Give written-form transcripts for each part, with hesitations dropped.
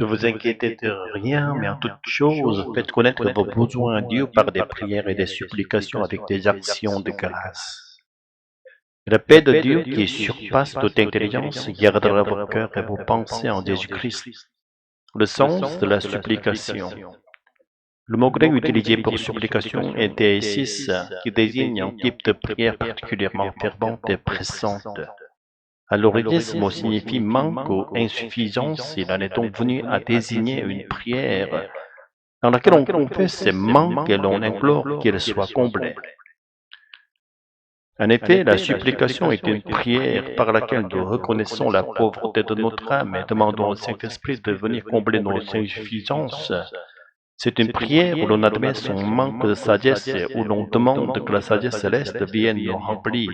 Ne vous inquiétez de rien, mais en toute chose, faites connaître vos besoins à Dieu par des prières et des supplications avec des actions de grâce. La paix de Dieu, qui surpasse toute intelligence, gardera vos cœurs et vos pensées en Jésus-Christ. Le sens de la supplication. Le mot grec utilisé pour supplication est déisis, qui désigne un type de prière particulièrement fervente et pressante. À l'origine, ce mot signifie manque ou insuffisance. Il en est donc venu à désigner une prière dans laquelle on confesse ses manques et l'on implore qu'ils soient comblés. En effet, la supplication est une prière par laquelle nous reconnaissons la pauvreté de notre âme et demandons au Saint-Esprit de venir combler nos insuffisances. C'est une prière où l'on admet son manque de sagesse et où l'on demande que la sagesse céleste vienne nous remplir.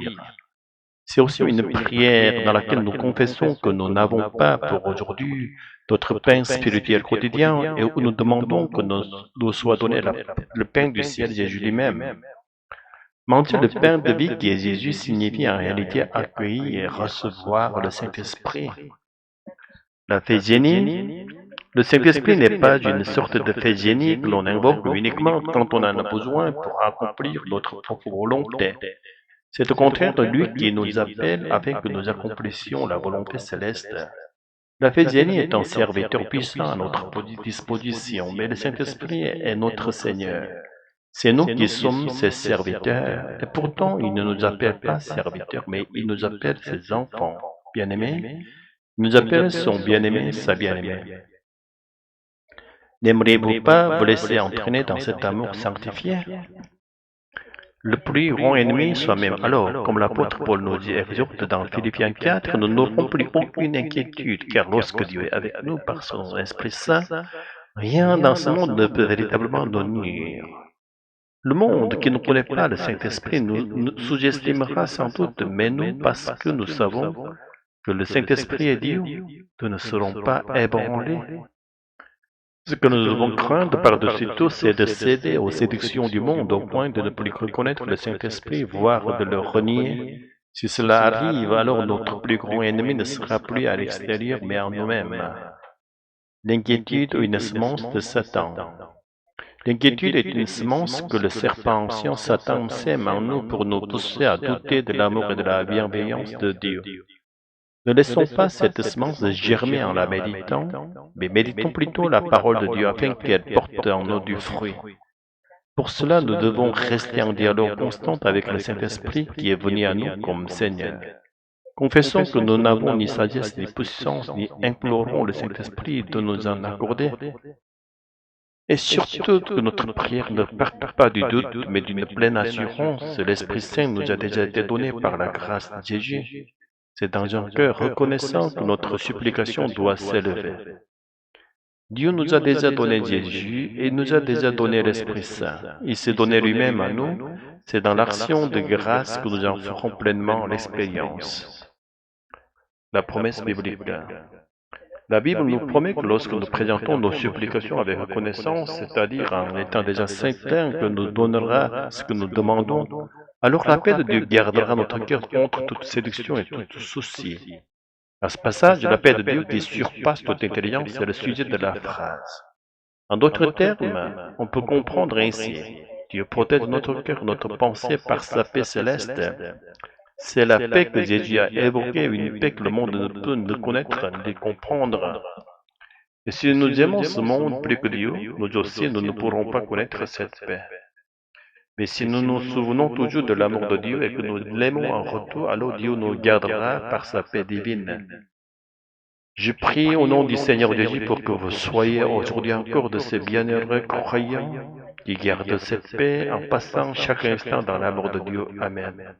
C'est aussi une prière dans laquelle nous confessons que nous n'avons pas pour aujourd'hui notre pain spirituel quotidien et où nous demandons que nous soit donné le pain du ciel, Jésus lui-même. Manger le pain de vie qui est Jésus signifie en réalité accueillir et recevoir le Saint-Esprit. La fée génie. Le Saint-Esprit n'est pas une sorte de fée génie que l'on invoque uniquement quand on en a besoin pour accomplir notre propre volonté. C'est au contraire lui qui nous appelle afin que nous accomplissions la volonté céleste. La fée génie est un serviteur puissant à notre disposition, mais le Saint-Esprit est notre Seigneur. C'est nous qui sommes ses serviteurs, et pourtant il ne nous appelle pas serviteurs, mais il nous appelle ses enfants bien-aimés. Il nous appelle son bien-aimé, sa bien-aimée. N'aimeriez-vous pas vous laisser entraîner dans cet amour sanctifié? Le plus grand ennemi soi-même. Alors, comme l'apôtre Paul nous dit exhorte dans Philippiens 4, nous n'aurons plus aucune inquiétude, car lorsque Dieu est avec nous par son Esprit Saint, rien dans ce monde ne peut véritablement nous nuire. Le monde qui ne connaît pas le Saint-Esprit nous sous-estimera sans doute, mais nous, parce que nous savons que le Saint-Esprit est Dieu, nous ne serons pas ébranlés. Ce que nous devons craindre par-dessus tout, c'est de céder aux séductions du monde au point de ne plus reconnaître le Saint-Esprit, voire de le renier. Si cela arrive, alors notre plus grand ennemi ne sera plus à l'extérieur, mais en nous-mêmes. L'inquiétude ou une semence de Satan. L'inquiétude est une semence que le serpent ancien Satan sème en nous pour nous pousser à douter de l'amour et de la bienveillance de Dieu. Ne laissons pas cette semence germer en la méditant, mais méditons plutôt la parole de Dieu afin qu'elle porte en nous du fruit. Pour cela, nous devons rester en dialogue constant avec le Saint-Esprit qui est venu à nous comme Seigneur. Confessons que nous n'avons ni sagesse ni puissance, ni implorons le Saint-Esprit de nous en accorder. Et surtout que notre prière ne parte pas du doute, mais d'une pleine assurance. L'Esprit Saint nous a déjà été donné par la grâce de Jésus. C'est dans un cœur reconnaissant que notre supplication doit s'élever. Dieu nous a déjà donné Jésus et nous a déjà donné l'Esprit Saint. Il s'est donné lui-même à nous. C'est dans l'action de grâce que nous en ferons pleinement l'expérience. La promesse biblique. La Bible nous promet que lorsque nous présentons nos supplications avec reconnaissance, c'est-à-dire en étant déjà certains que nous donnera ce que nous demandons, alors la paix de Dieu gardera notre cœur contre toute séduction et tout souci. À ce passage, la paix de Dieu qui surpasse toute intelligence est le sujet de la phrase. En d'autres termes, on peut comprendre ainsi, Dieu protège notre cœur, notre pensée par sa paix céleste. C'est la paix que Jésus a évoquée, une paix que le monde ne peut ne connaître ni comprendre. Et si nous aimons ce monde plus que Dieu, nous aussi, nous ne pourrons pas connaître cette paix. Mais si nous nous souvenons toujours de l'amour de Dieu et que nous l'aimons en retour, alors Dieu nous gardera par sa paix divine. Je prie au nom du Seigneur Jésus pour que vous soyez aujourd'hui encore de ces bienheureux croyants qui gardent cette paix en passant chaque instant dans l'amour de Dieu. Amen.